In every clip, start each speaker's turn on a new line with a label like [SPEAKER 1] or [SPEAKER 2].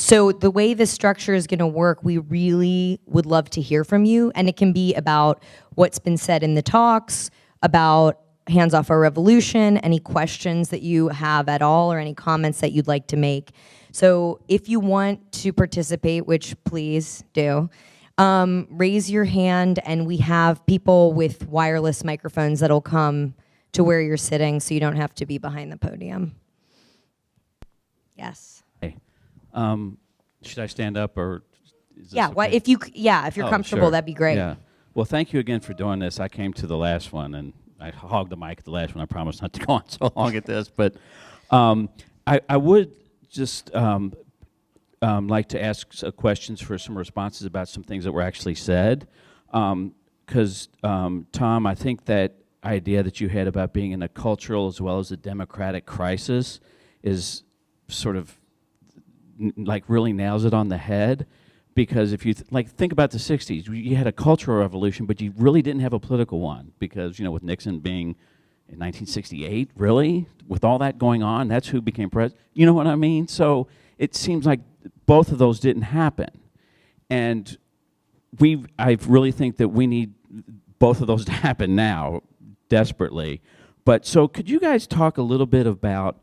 [SPEAKER 1] So the way this structure is going to work, we really would love to hear from you, and it can be about what's been said in the talks, about Hands Off Our Revolution, any questions that you have at all, or any comments that you'd like to make. So if you want to participate, which please do, raise your hand, and we have people with wireless microphones that'll come to where you're sitting, so you don't have to be behind the podium. Yes.
[SPEAKER 2] Hey, should I stand up, or is this
[SPEAKER 1] Yeah.
[SPEAKER 2] okay?
[SPEAKER 1] If you're comfortable,
[SPEAKER 2] sure.
[SPEAKER 1] that'd be great.
[SPEAKER 2] Yeah. Well, thank you again for doing this. I came to the last one, and I hogged the mic at the last one. I promise not to go on so long at this, but I would just like to ask questions for some responses about some things that were actually said. Because, Tom, I think that idea that you had about being in a cultural as well as a democratic crisis is sort of like really nails it on the head. Because if you think about the 60s, you had a cultural revolution, but you really didn't have a political one. Because, with Nixon being in 1968, really? With all that going on, that's who became president. You know what I mean? So it seems like both of those didn't happen. And I really think that we need both of those to happen now, desperately. But so could you guys talk a little bit about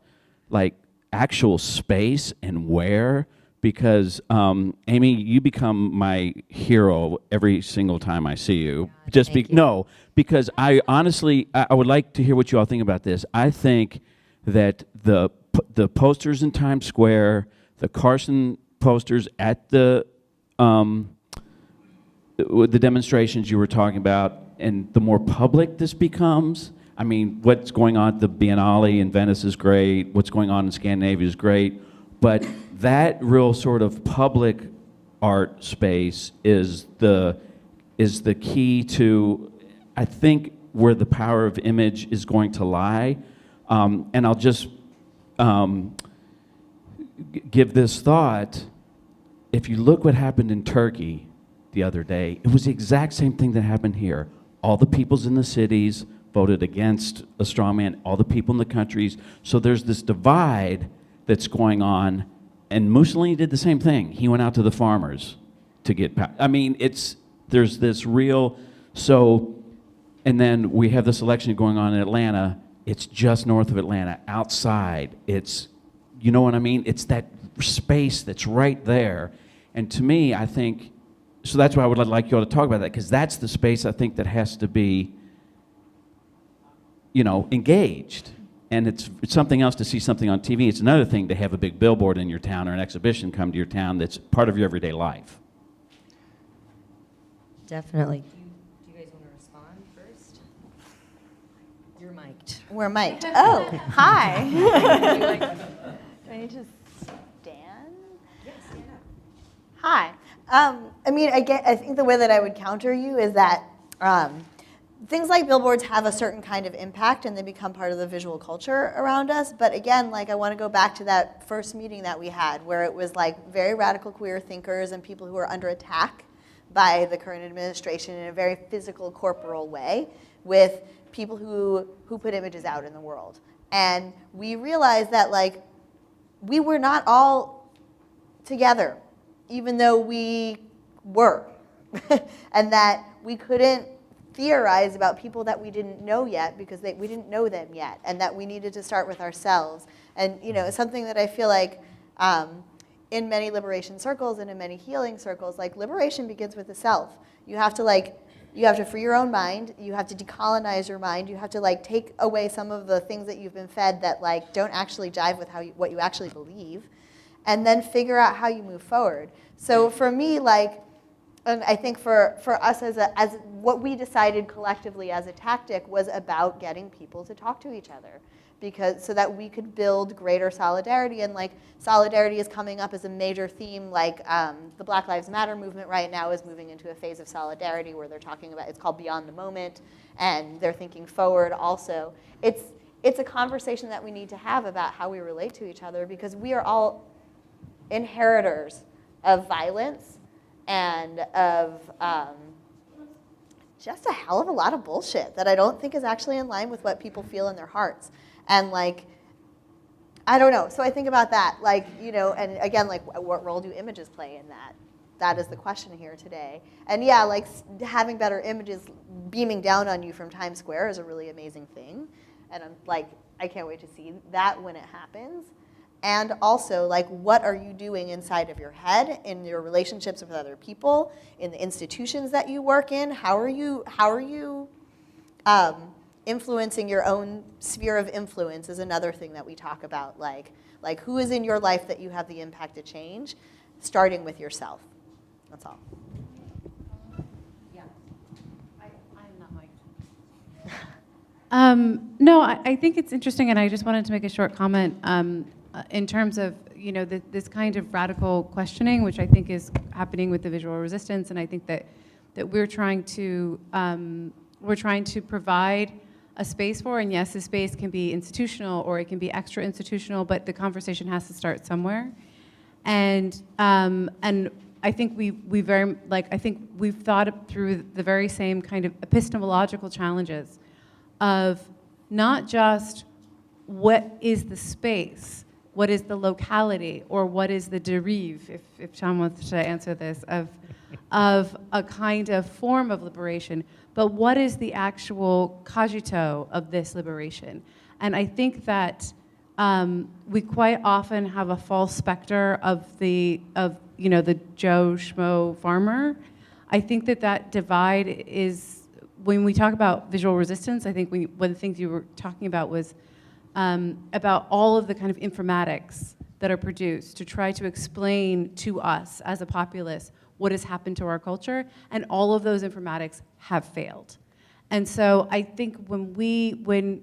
[SPEAKER 2] actual space and where? Because Amy, you become my hero every single time I see you. Because I honestly, I would like to hear what you all think about this. I think that the posters in Times Square, the Carson posters at the demonstrations you were talking about, and the more public this becomes, I mean, what's going on at the Biennale in Venice is great, what's going on in Scandinavia is great, but that real sort of public art space is the key to, I think, where the power of image is going to lie. And I'll just give this thought. If you look what happened in Turkey the other day, it was the exact same thing that happened here. All the peoples in the cities voted against a strongman, all the people in the countries. So there's this divide that's going on, and Mussolini did the same thing. He went out to the farmers to get power. I mean, there's this real, and then we have this election going on in Atlanta. It's just north of Atlanta, outside. It's, you know what I mean? It's that space that's right there. And to me, I think, so that's why I would like you all to talk about that, because that's the space I think that has to be, engaged. And it's something else to see something on TV. It's another thing to have a big billboard in your town or an exhibition come to your town that's part of your everyday life.
[SPEAKER 1] Definitely. Do you guys want to respond first? You're mic'd.
[SPEAKER 3] We're mic'd. Oh, hi. Do I need to stand?
[SPEAKER 1] Yes, stand up.
[SPEAKER 3] Hi. I think the way that I would counter you is that things like billboards have a certain kind of impact, and they become part of the visual culture around us. But again, I want to go back to that first meeting that we had, where it was very radical queer thinkers and people who are under attack by the current administration in a very physical, corporal way, with people who put images out in the world. And we realized that we were not all together, even though we were, and that we couldn't theorize about people that we didn't know yet because we didn't know them yet, and that we needed to start with ourselves. And it's something that I feel in many liberation circles and in many healing circles, liberation begins with the self. You have to free your own mind. You have to decolonize your mind. You have to take away some of the things that you've been fed that don't actually jive with what you actually believe, and then figure out how you move forward. So for me, and I think for us as what we decided collectively as a tactic was about getting people to talk to each other, so that we could build greater solidarity. And solidarity is coming up as a major theme. The Black Lives Matter movement right now is moving into a phase of solidarity where they're talking about, it's called Beyond the Moment, and they're thinking forward also. It's a conversation that we need to have about how we relate to each other, because we are all inheritors of violence and of just a hell of a lot of bullshit that I don't think is actually in line with what people feel in their hearts. And I don't know. So I think about that, like, you know, and again, like, what role do images play in that? That is the question here today. And yeah, like, having better images beaming down on you from Times Square is a really amazing thing. And I'm like, I can't wait to see that when it happens. And also, like, what are you doing inside of your head, in your relationships with other people, in the institutions that you work in? How are you influencing your own sphere of influence is another thing that we talk about. Like who is in your life that you have the impact to change, starting with yourself. That's all.
[SPEAKER 4] Yeah, I'm not like. No, I think it's interesting, and I just wanted to make a short comment in terms of, you know, this kind of radical questioning, which I think is happening with the visual resistance, and I think that we're trying to provide a space for, and yes, the space can be institutional or it can be extra institutional, but the conversation has to start somewhere. And I think I think we've thought through the very same kind of epistemological challenges of not just what is the space, what is the locality, or what is the derive, if Sean wants to answer this, of a kind of form of liberation, but what is the actual cogito of this liberation? And I think that we quite often have a false specter of the Joe Schmo farmer. I think that divide is, when we talk about visual resistance, I think one of the things you were talking about was about all of the kind of informatics that are produced to try to explain to us as a populace what has happened to our culture, and all of those informatics have failed. And so I think when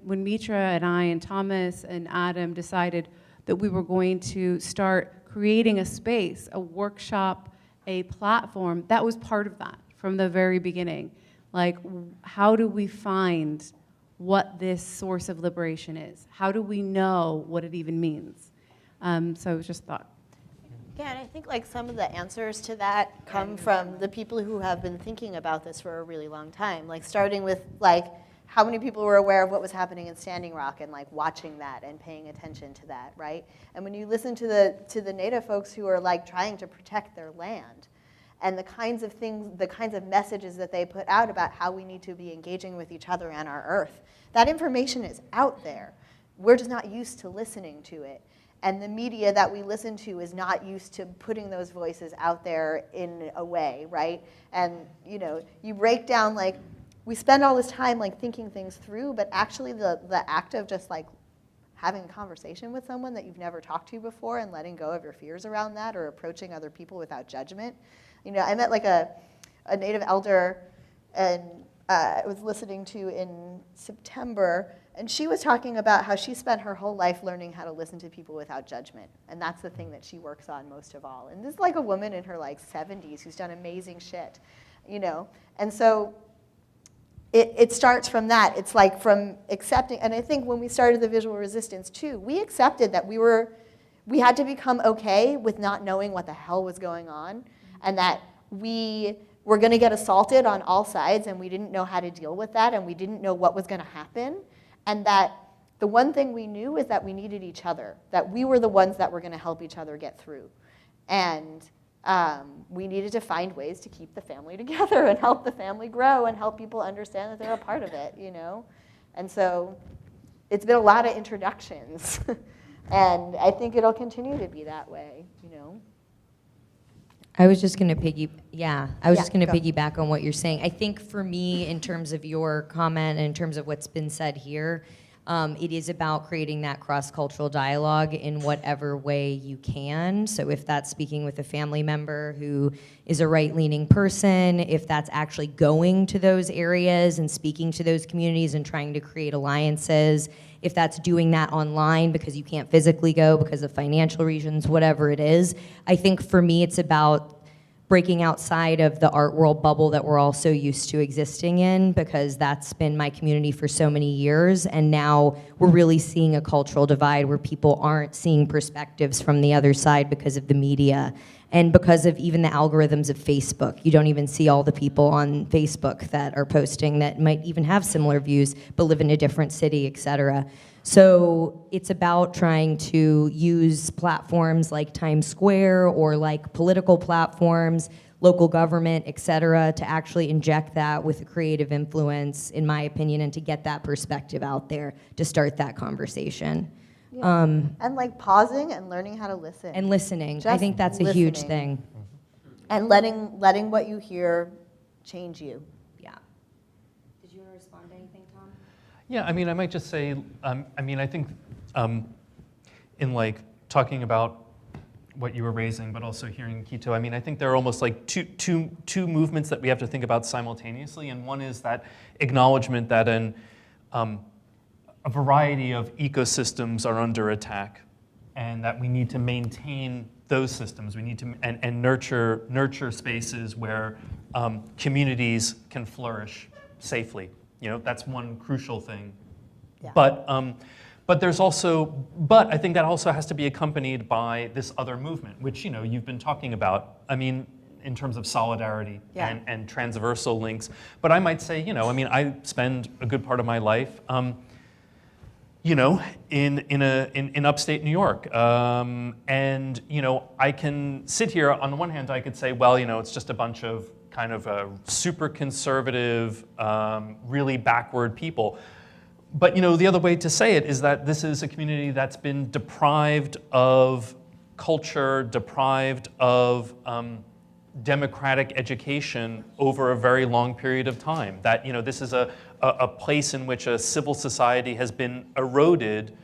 [SPEAKER 4] Mitra and I and Thomas and Adam decided that we were going to start creating a space, a workshop, a platform, that was part of that from the very beginning. Like, how do we find what this source of liberation is? How do we know what it even means? So it was just thought.
[SPEAKER 3] Yeah, and I think like some of the answers to that come from the people who have been thinking about this for a really long time. Like starting with like how many people were aware of what was happening in Standing Rock and like watching that and paying attention to that, right? And when you listen to the Native folks who are like trying to protect their land, and the kinds of things, the kinds of messages that they put out about how we need to be engaging with each other and our earth, that information is out there. We're just not used to listening to it. And the media that we listen to is not used to putting those voices out there in a way, right? And you know, you break down, like, we spend all this time like thinking things through, but actually the act of just like having a conversation with someone that you've never talked to before and letting go of your fears around that, or approaching other people without judgment. You know, I met like a Native elder, and I was listening to in September, and she was talking about how she spent her whole life learning how to listen to people without judgment. And that's the thing that she works on most of all. And this is like a woman in her like 70s who's done amazing shit, you know? And so it starts from that. It's like from accepting, and I think when we started the visual resistance too, we accepted that we had to become okay with not knowing what the hell was going on, and that we were gonna get assaulted on all sides, and we didn't know how to deal with that, and we didn't know what was gonna happen. And that the one thing we knew is that we needed each other, that we were the ones that were going to help each other get through. And we needed to find ways to keep the family together and help the family grow and help people understand that they're a part of it, you know? And so it's been a lot of introductions. And I think it'll continue to be that way, you know?
[SPEAKER 1] I was just going to piggyback on what you're saying. I think for me, in terms of your comment and in terms of what's been said here, it is about creating that cross-cultural dialogue in whatever way you can. So if that's speaking with a family member who is a right-leaning person, if that's actually going to those areas and speaking to those communities and trying to create alliances, if that's doing that online because you can't physically go because of financial reasons, whatever it is. I think for me, it's about breaking outside of the art world bubble that we're all so used to existing in, because that's been my community for so many years, and now we're really seeing a cultural divide where people aren't seeing perspectives from the other side because of the media and because of even the algorithms of Facebook. You don't even see all the people on Facebook that are posting that might even have similar views but live in a different city, et cetera. So it's about trying to use platforms like Times Square or like political platforms, local government, et cetera, to actually inject that with a creative influence, in my opinion, and to get that perspective out there to start that conversation.
[SPEAKER 3] And like pausing and learning how to listen.
[SPEAKER 1] And listening. I
[SPEAKER 3] Just
[SPEAKER 1] think that's a huge
[SPEAKER 3] listening.
[SPEAKER 1] thing.
[SPEAKER 3] And letting what you hear change you.
[SPEAKER 1] Yeah. Did you want to respond to anything, Tom?
[SPEAKER 5] Yeah, I mean, I might just say, I think in like talking about what you were raising, but also hearing Quito, I mean, I think there are almost like two movements that we have to think about simultaneously, and one is that acknowledgement that a variety of ecosystems are under attack, and that we need to maintain those systems. We need to and nurture spaces where communities can flourish safely. You know, that's one crucial thing.
[SPEAKER 3] Yeah.
[SPEAKER 5] But there's also, but I think that also has to be accompanied by this other movement, which, you know, you've been talking about. I mean, in terms of solidarity and transversal links. But I might say, you know, I mean, I spend a good part of my life, you know, in upstate New York, and you know, I can sit here. On the one hand, I could say, well, you know, it's just a bunch of kind of super conservative, really backward people. But you know, the other way to say it is that this is a community that's been deprived of culture, deprived of democratic education over a very long period of time. That, you know, this is a place in which a civil society has been eroded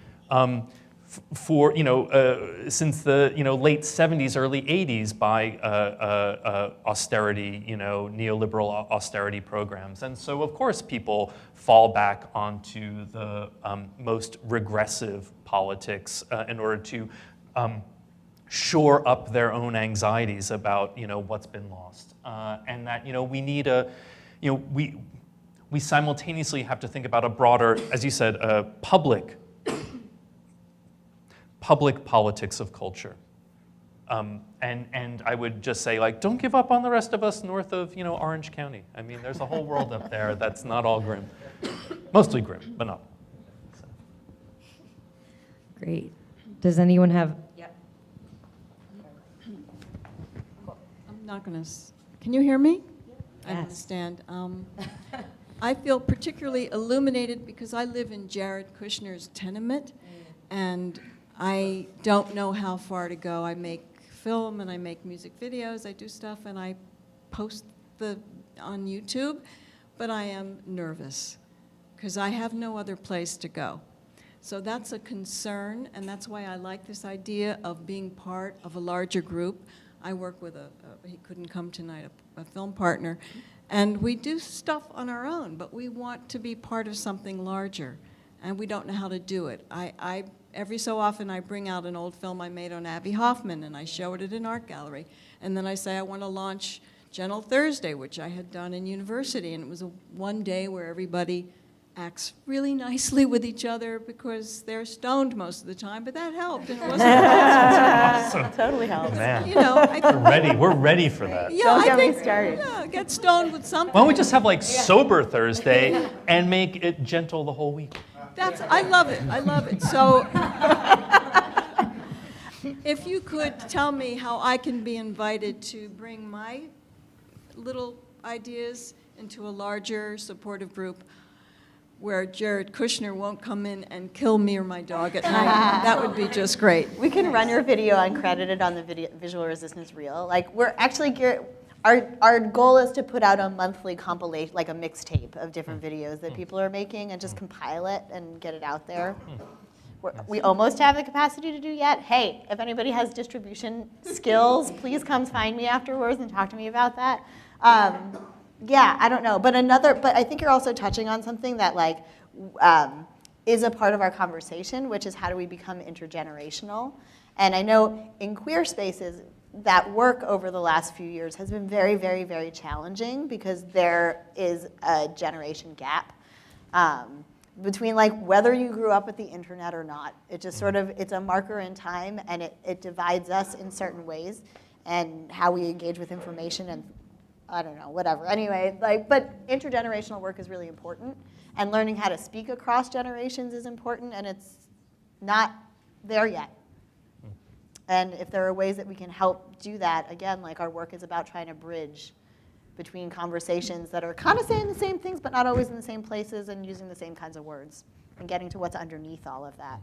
[SPEAKER 5] for, you know, since the, you know, late 70s, early 80s by austerity, you know, neoliberal austerity programs. And so, of course, people fall back onto the most regressive politics in order to shore up their own anxieties about, you know, what's been lost. And that, you know, we need a, you know, we simultaneously have to think about a broader, as you said, public politics of culture. And I would just say, like, don't give up on the rest of us north of, you know, Orange County. I mean, there's a whole world up there that's not all grim. Mostly grim, but not. So.
[SPEAKER 1] Great. Does anyone have? Yep.
[SPEAKER 6] I'm not going to. Can you hear me? I
[SPEAKER 1] Yes.
[SPEAKER 6] understand. I feel particularly illuminated because I live in Jared Kushner's tenement, and I don't know how far to go. I make film and I make music videos. I do stuff and I post on YouTube, but I am nervous because I have no other place to go. So that's a concern, and that's why I like this idea of being part of a larger group. I work with he couldn't come tonight, a film partner, and we do stuff on our own, but we want to be part of something larger, and we don't know how to do it. Every so often I bring out an old film I made on Abby Hoffman, and I show it at an art gallery, and then I say I want to launch Gentle Thursday, which I had done in university, and it was one day where everybody acts really nicely with each other because they're stoned most of the time, but that helped, and it wasn't
[SPEAKER 5] Awesome.
[SPEAKER 3] Totally helps.
[SPEAKER 5] Man,
[SPEAKER 6] you know.
[SPEAKER 5] we're ready for that.
[SPEAKER 6] Yeah,
[SPEAKER 3] Don't
[SPEAKER 6] I
[SPEAKER 3] get me
[SPEAKER 6] think,
[SPEAKER 3] started.
[SPEAKER 6] yeah, get stoned with something.
[SPEAKER 5] Why don't we just have like Sober Thursday and make it gentle the whole week?
[SPEAKER 6] I love it. I love it. So, if you could tell me how I can be invited to bring my little ideas into a larger supportive group where Jared Kushner won't come in and kill me or my dog at night, that would be just great.
[SPEAKER 3] We can run your video uncredited on the Visual Resistance Reel. Like, we're actually our goal is to put out a monthly compilation, like a mixtape of different videos that people are making, and just compile it and get it out there. We almost have the capacity to do yet. Hey, if anybody has distribution skills, please come find me afterwards and talk to me about that. Yeah, I don't know, but I think you're also touching on something that like is a part of our conversation, which is how do we become intergenerational? And I know in queer spaces, that work over the last few years has been very, very, very challenging because there is a generation gap between like whether you grew up with the internet or not. It just sort of, it's a marker in time, and it divides us in certain ways, and how we engage with information and I don't know, whatever. Anyway, like, but intergenerational work is really important, and learning how to speak across generations is important, and it's not there yet. And if there are ways that we can help do that, again, like our work is about trying to bridge between conversations that are kind of saying the same things, but not always in the same places and using the same kinds of words, and getting to what's underneath all of that.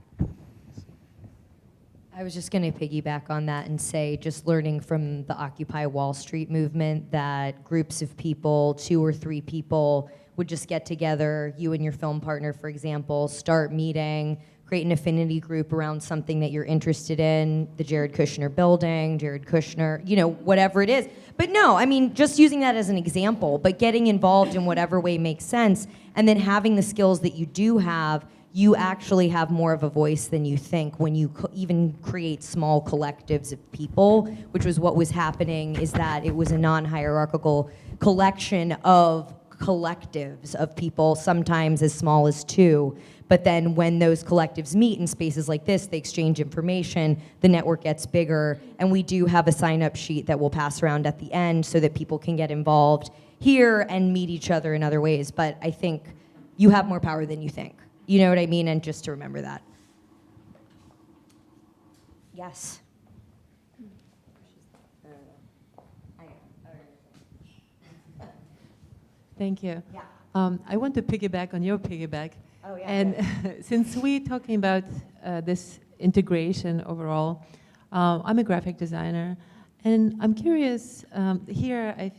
[SPEAKER 1] I was just going to piggyback on that and say, just learning from the Occupy Wall Street movement that groups of people, 2 or 3 people, would just get together, you and your film partner, for example, start meeting, create an affinity group around something that you're interested in, the Jared Kushner building, Jared Kushner, you know, whatever it is. But no, I mean, just using that as an example, but getting involved in whatever way makes sense, and then having the skills that you do have, you actually have more of a voice than you think when you even create small collectives of people, which was what was happening, is that it was a non-hierarchical collection of collectives of people, sometimes as small as 2. But then when those collectives meet in spaces like this, they exchange information, the network gets bigger, and we do have a sign-up sheet that we'll pass around at the end so that people can get involved here and meet each other in other ways. But I think you have more power than you think. You know what I mean? And just to remember that. Yes.
[SPEAKER 7] Thank you.
[SPEAKER 1] Yeah.
[SPEAKER 7] I want to piggyback on your piggyback.
[SPEAKER 1] Oh, yeah.
[SPEAKER 7] And since we're talking about this integration overall, I'm a graphic designer, and I'm curious. I'm here at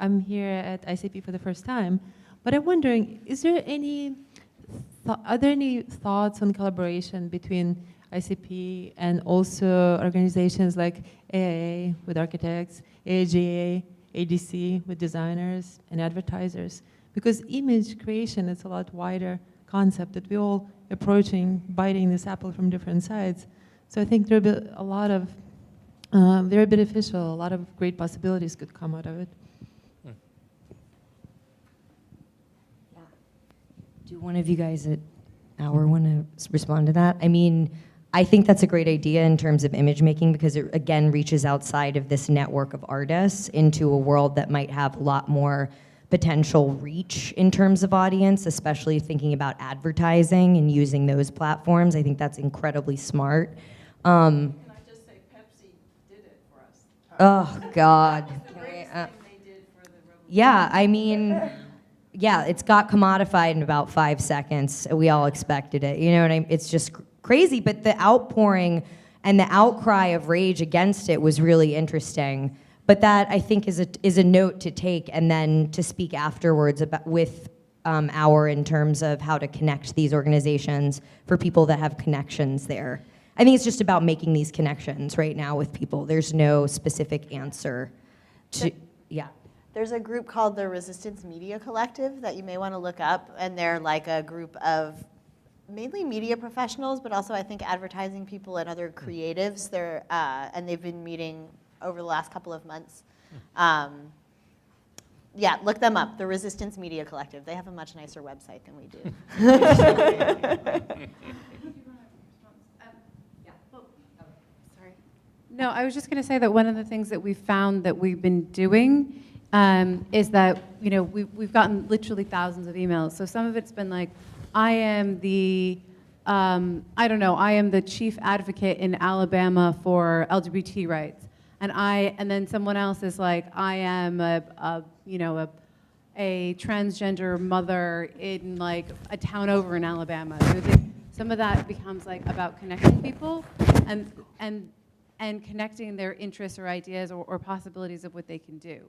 [SPEAKER 7] ICP for the first time, but I'm wondering, are there any thoughts on collaboration between ICP and also organizations like AIA with architects, AIGA, ADC with designers and advertisers? Because image creation is a lot wider concept that we're all approaching, biting this apple from different sides. So I think there'll be a lot of very beneficial, a lot of great possibilities could come out of it.
[SPEAKER 1] Do one of you guys at Our want to respond to that? I mean, I think that's a great idea in terms of image making because it, again, reaches outside of this network of artists into a world that might have a lot more potential reach in terms of audience, especially thinking about advertising and using those platforms. I think that's incredibly smart.
[SPEAKER 6] Can I just say Pepsi did it for us?
[SPEAKER 1] Oh, God.
[SPEAKER 6] The greatest thing they did for the revolution.
[SPEAKER 1] Yeah, I mean, yeah, it's got commodified in about 5 seconds. We all expected it. You know what I mean? It's just crazy, but the outpouring and the outcry of rage against it was really interesting. But that, I think, is a note to take and then to speak afterwards about with Our in terms of how to connect these organizations for people that have connections there. I think it's just about making these connections right now with people. There's no specific answer to, yeah.
[SPEAKER 3] There's a group called the Resistance Media Collective that you may want to look up, and they're like a group of mainly media professionals, but also I think advertising people and other creatives. They're and they've been meeting over the last couple of months. Yeah, look them up, the Resistance Media Collective. They have a much nicer website than we do.
[SPEAKER 4] No, I was just going to say that one of the things that we've found that we've been doing is that, you know, we've gotten literally thousands of emails. So some of it's been like, I am the, I don't know, I am the chief advocate in Alabama for LGBT rights. And then someone else is like, I am a transgender mother in like a town over in Alabama. So some of that becomes like about connecting people and connecting their interests or ideas or possibilities of what they can do.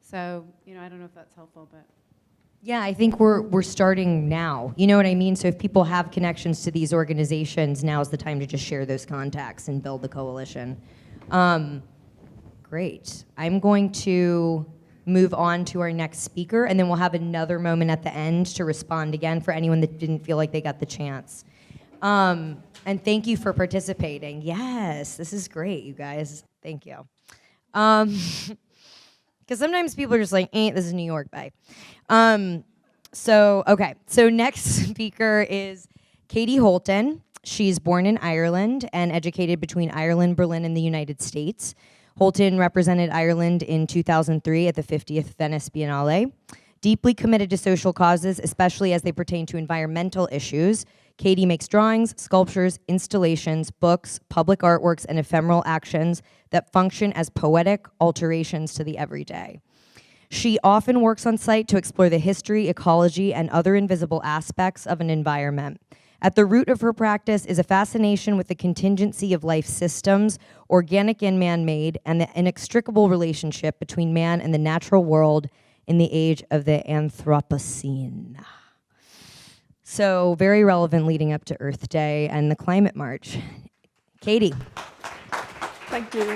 [SPEAKER 4] So, you know, I don't know if that's helpful, but.
[SPEAKER 1] Yeah, I think we're starting now. You know what I mean? So if people have connections to these organizations, now's the time to just share those contacts and build the coalition. Great. I'm going to move on to our next speaker, and then we'll have another moment at the end to respond again for anyone that didn't feel like they got the chance. And thank you for participating. Yes, this is great, you guys. Thank you. Because sometimes people are just like, this is New York, bye. So next speaker is Katie Holton. She's born in Ireland and educated between Ireland, Berlin, and the United States. Holton represented Ireland in 2003 at the 50th Venice Biennale. Deeply committed to social causes, especially as they pertain to environmental issues, Katie makes drawings, sculptures, installations, books, public artworks, and ephemeral actions that function as poetic alterations to the everyday. She often works on site to explore the history, ecology, and other invisible aspects of an environment. At the root of her practice is a fascination with the contingency of life systems, organic and man-made, and the inextricable relationship between man and the natural world in the age of the Anthropocene. So very relevant leading up to Earth Day and the Climate March. Katie.
[SPEAKER 6] Thank you.